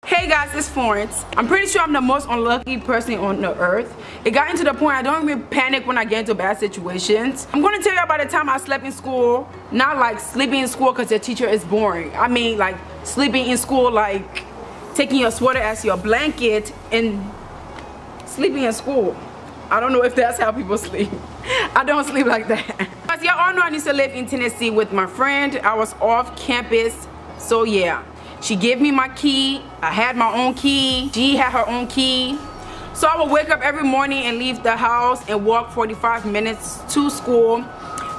Hey guys, it's Florence. I'm pretty sure I'm the most unlucky person on the earth. It got into the point I don't even panic when I get into bad situations. I'm going to tell you about the time I slept in school. Not like sleeping in school because the teacher is boring. I mean like sleeping in school, like taking your sweater as your blanket and sleeping in school. I don't know if that's how people sleep. I don't sleep like that. As y'all all know, I used to live in Tennessee with my friend. I was off campus, so yeah. She gave me my key. I had my own key. She had her own key. So I would wake up every morning and leave the house and walk 45 minutes to school,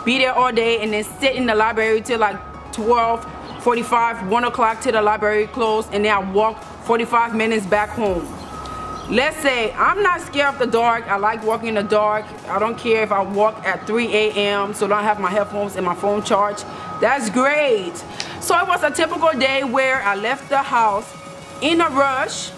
be there all day, and then sit in the library till like 12:45, 1 o'clock till the library closed, and then I walk 45 minutes back home. Let's say I'm not scared of the dark. I like walking in the dark. I don't care if I walk at 3 a.m. so I don't have my headphones and my phone charged. That's great. So it was a typical day where I left the house in a rush.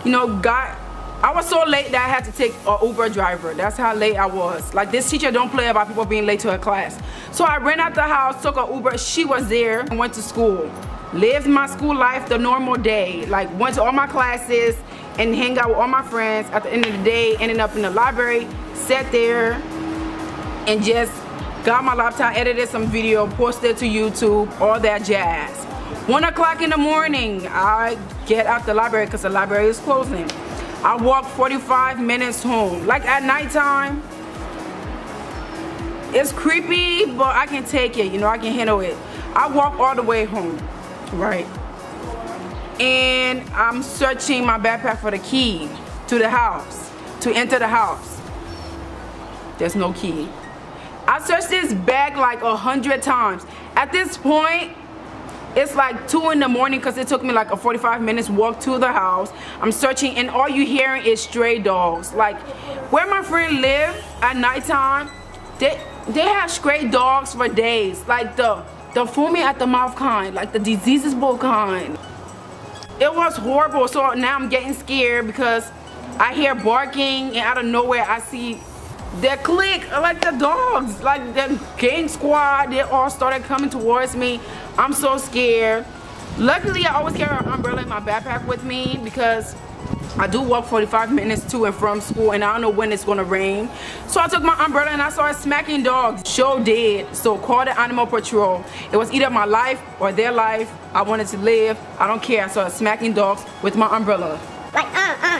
You know, I was so late that I had to take an Uber driver. That's how late I was. Like, this teacher don't play about people being late to her class. So I ran out the house, took an Uber. She was there and went to school. Lived my school life the normal day. Like, went to all my classes and hang out with all my friends. At the end of the day, ended up in the library, sat there and just got my laptop, edited some video, posted to YouTube, all that jazz. 1 o'clock in the morning, I get out the library because the library is closing. I walk 45 minutes home. Like at nighttime, it's creepy, but I can take it, you know, I can handle it. I walk all the way home, right? And I'm searching my backpack for the key to the house, to enter the house. There's no key. I searched this bag like 100 times. At this point, it's like 2 in the morning because it took me like a 45 minutes walk to the house. I'm searching and all you hearing is stray dogs. Like where my friend live at nighttime, they have stray dogs for days. Like the foaming at the mouth kind, like the diseases bowl kind. It was horrible. So now I'm getting scared because I hear barking and out of nowhere I see they click like the dogs, like the gang squad. They all started coming towards me. I'm so scared. Luckily, I always carry an umbrella in my backpack with me because I do walk 45 minutes to and from school and I don't know when it's gonna rain. So I took my umbrella and I started smacking dogs. Show did. So call the animal patrol. It was either my life or their life. I wanted to live. I don't care. I started smacking dogs with my umbrella. Like,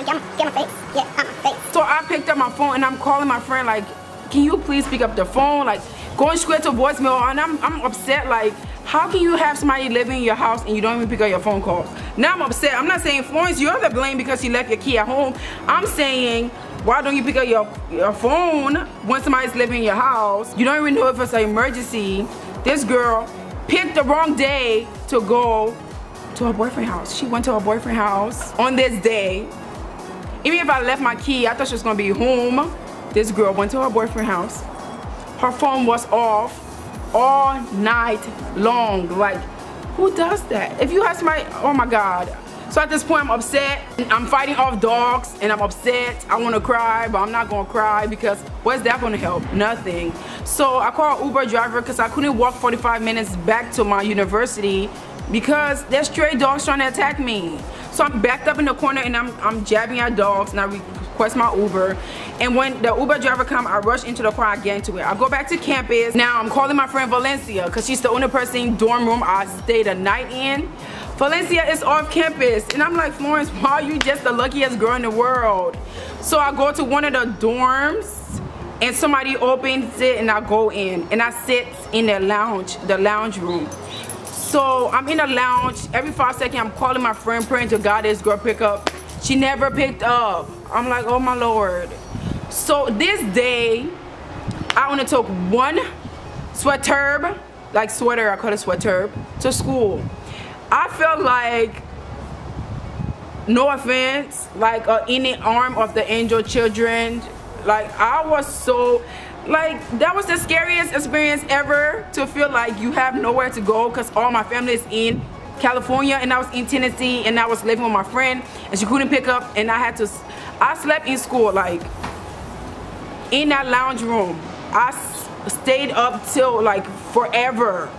get my face. Yeah, my face. So I picked up my phone and I'm calling my friend like, can you please pick up the phone? Like, going straight to voicemail, and I'm upset. Like, how can you have somebody living in your house and you don't even pick up your phone calls? Now I'm upset. I'm not saying, Florence, you're the blame because you left your key at home. I'm saying, why don't you pick up your phone when somebody's living in your house? You don't even know if it's an emergency. This girl picked the wrong day to go to her boyfriend's house. She went to her boyfriend's house on this day. Even if I left my key, I thought she was gonna be home. This girl went to her boyfriend's house. Her phone was off all night long. Like, who does that? If you have somebody, oh my God. So at this point, I'm upset. I'm fighting off dogs and I'm upset. I wanna cry, but I'm not gonna cry because what's that gonna help? Nothing. So I called an Uber driver because I couldn't walk 45 minutes back to my university because there's stray dogs trying to attack me. So I'm backed up in the corner and I'm jabbing at dogs and I request my Uber. And when the Uber driver comes, I rush into the car, I get into it. I go back to campus. Now I'm calling my friend Valencia because she's the only person in dorm room I stayed a night in. Valencia is off campus and I'm like, Florence, why are you just the luckiest girl in the world? So I go to one of the dorms and somebody opens it and I go in and I sit in the lounge room. So I'm in the lounge. Every 5 seconds I'm calling my friend, praying to God this girl pick up. She never picked up. I'm like, oh my Lord. So this day, I only took one sweater, like sweater, I call it sweater, to school. I felt like, no offense, like any arm of the angel children. Like I was so, like that was the scariest experience ever, to feel like you have nowhere to go because all my family is in California and I was in Tennessee and I was living with my friend and she couldn't pick up and I slept in school, like in that lounge room. I stayed up till like forever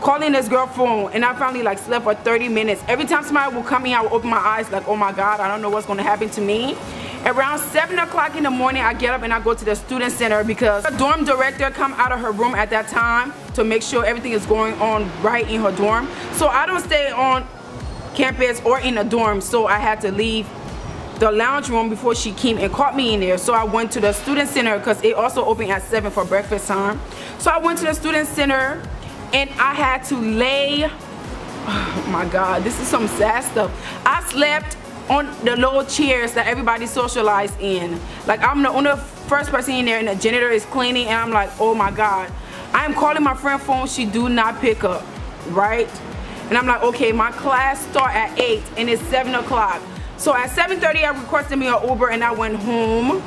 calling this girl phone, and I finally like slept for 30 minutes. Every time somebody would come in, I would open my eyes like, oh my God, I don't know what's gonna happen to me. Around 7 o'clock in the morning, I get up and I go to the student center because the dorm director come out of her room at that time to make sure everything is going on right in her dorm. So I don't stay on campus or in the dorm, so I had to leave the lounge room before she came and caught me in there. So I went to the student center because it also opened at 7 for breakfast time. So I went to the student center and I had to lay, oh my God, this is some sad stuff. I slept on the little chairs that everybody socialized in. Like, I'm the only first person in there and the janitor is cleaning, and I'm like, oh my God. I am calling my friend phone, she do not pick up, right? And I'm like, okay, my class start at 8 and it's 7 o'clock. So at 7:30 I requested me an Uber and I went home.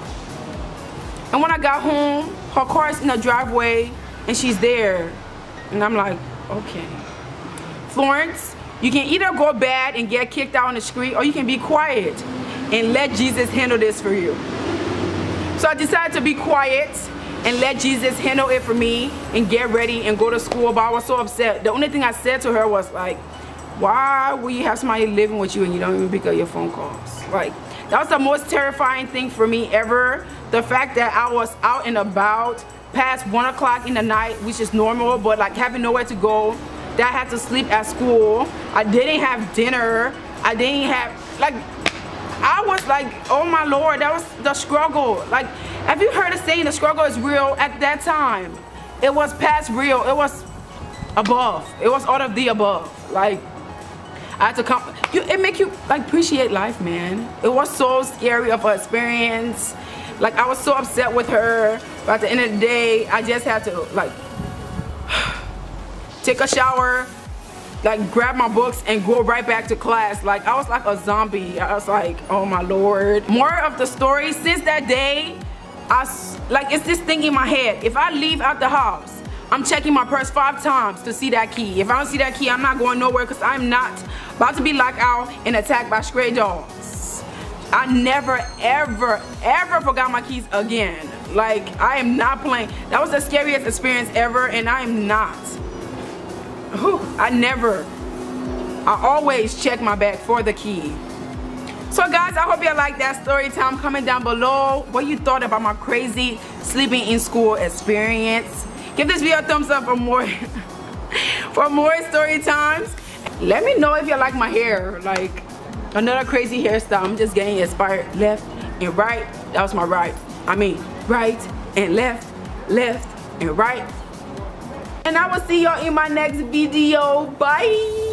And when I got home, her car is in the driveway and she's there. And I'm like, okay. Florence, you can either go bad and get kicked out on the street, or you can be quiet and let Jesus handle this for you. So I decided to be quiet and let Jesus handle it for me and get ready and go to school. But I was so upset. The only thing I said to her was like, why will you have somebody living with you and you don't even pick up your phone calls? Like, that was the most terrifying thing for me ever. The fact that I was out and about past 1 o'clock in the night, which is normal, but like having nowhere to go, that I had to sleep at school. I didn't have dinner. I didn't have, like, I was like, oh my Lord, that was the struggle. Like, have you heard of saying the struggle is real? At that time, it was past real. It was above. It was all of the above. Like, I had to come, it make you like appreciate life, man. It was so scary of an experience. Like, I was so upset with her, but at the end of the day, I just had to like take a shower, like grab my books and go right back to class. Like, I was like a zombie. I was like, oh my Lord. More of the story, since that day, like, it's this thing in my head. If I leave out the house, I'm checking my purse 5 times to see that key. If I don't see that key, I'm not going nowhere, because I'm not about to be locked out and attacked by stray dogs. I never, ever, ever forgot my keys again. Like, I am not playing. That was the scariest experience ever, and I am not. I always check my bag for the key. So guys, I hope you like that story time. Comment down below what you thought about my crazy sleeping in school experience. Give this video a thumbs up for more for more story times. Let me know if you like my hair, like another crazy hairstyle. I'm just getting inspired. Left and right. That was my right. I mean, right and left, left and right. And I will see y'all in my next video. Bye.